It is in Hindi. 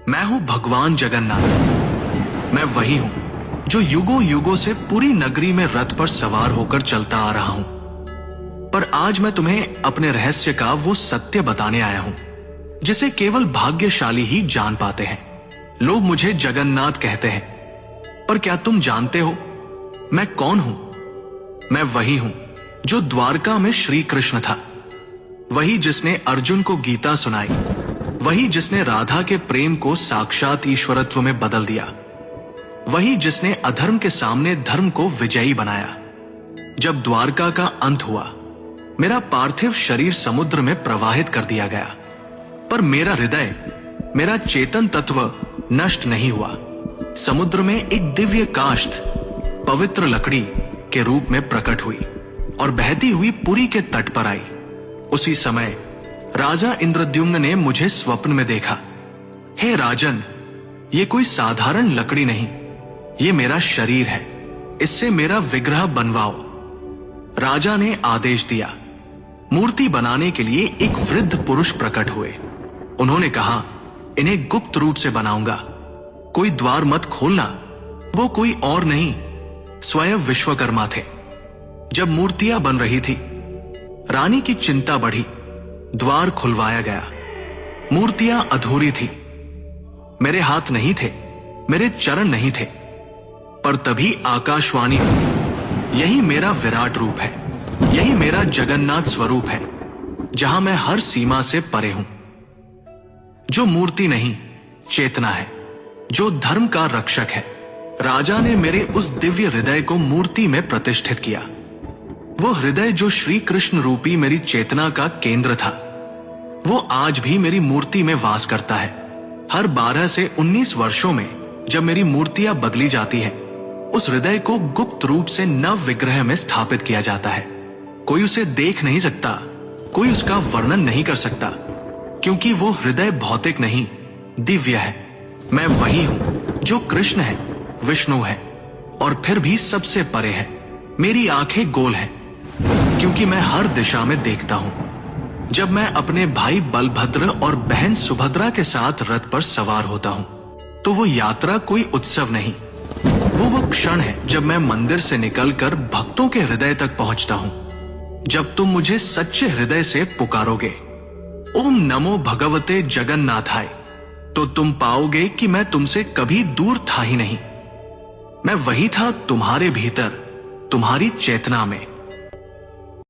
मैं हूं भगवान जगन्नाथ। मैं वही हूं जो युगों युगों से पूरी नगरी में रथ पर सवार होकर चलता आ रहा हूं। पर आज मैं तुम्हें अपने रहस्य का वो सत्य बताने आया हूं जिसे केवल भाग्यशाली ही जान पाते हैं। लोग मुझे जगन्नाथ कहते हैं, पर क्या तुम जानते हो मैं कौन हूं? मैं वही हूं जो द्वारका में श्री कृष्ण था, वही जिसने अर्जुन को गीता सुनाई, वही जिसने राधा के प्रेम को साक्षात ईश्वरत्व में बदल दिया, वही जिसने अधर्म के सामने धर्म को विजयी बनाया। जब द्वारका का अंत हुआ, मेरा पार्थिव शरीर समुद्र में प्रवाहित कर दिया गया, पर मेरा हृदय, मेरा चेतन तत्व नष्ट नहीं हुआ। समुद्र में एक दिव्य काष्ठ पवित्र लकड़ी के रूप में प्रकट हुई और बहती हुई पुरी के तट पर आई। उसी समय राजा इंद्रद्युम्न ने मुझे स्वप्न में देखा। हे राजन, ये कोई साधारण लकड़ी नहीं, ये मेरा शरीर है, इससे मेरा विग्रह बनवाओ। राजा ने आदेश दिया। मूर्ति बनाने के लिए एक वृद्ध पुरुष प्रकट हुए। उन्होंने कहा, इन्हें गुप्त रूप से बनाऊंगा, कोई द्वार मत खोलना। वो कोई और नहीं, स्वयं विश्वकर्मा थे। जब मूर्तियां बन रही थी, रानी की चिंता बढ़ी। द्वार खुलवाया गया। मूर्तियां अधूरी थी। मेरे हाथ नहीं थे, मेरे चरण नहीं थे, पर तभी आकाशवाणी हुई, यही मेरा विराट रूप है, यही मेरा जगन्नाथ स्वरूप है, जहां मैं हर सीमा से परे हूं। जो मूर्ति नहीं, चेतना है, जो धर्म का रक्षक है। राजा ने मेरे उस दिव्य हृदय को मूर्ति में प्रतिष्ठित किया। वो हृदय जो श्री कृष्ण रूपी मेरी चेतना का केंद्र था, वो आज भी मेरी मूर्ति में वास करता है। हर 12 से 19 वर्षों में जब मेरी मूर्तियां बदली जाती हैं, उस हृदय को गुप्त रूप से नव विग्रह में स्थापित किया जाता है। कोई उसे देख नहीं सकता, कोई उसका वर्णन नहीं कर सकता, क्योंकि वो हृदय भौतिक नहीं, दिव्य है। मैं वही हूं जो कृष्ण है, विष्णु है, और फिर भी सबसे परे है। मेरी आंखें गोल हैं, क्योंकि मैं हर दिशा में देखता हूं। जब मैं अपने भाई बलभद्र और बहन सुभद्रा के साथ रथ पर सवार होता हूं, तो वो यात्रा कोई उत्सव नहीं, वो क्षण है जब मैं मंदिर से निकलकर भक्तों के हृदय तक पहुंचता हूं। जब तुम मुझे सच्चे हृदय से पुकारोगे, ओम नमो भगवते जगन्नाथाय, तो तुम पाओगे कि मैं तुमसे कभी दूर था ही नहीं। मैं वही था तुम्हारे भीतर, तुम्हारी चेतना में।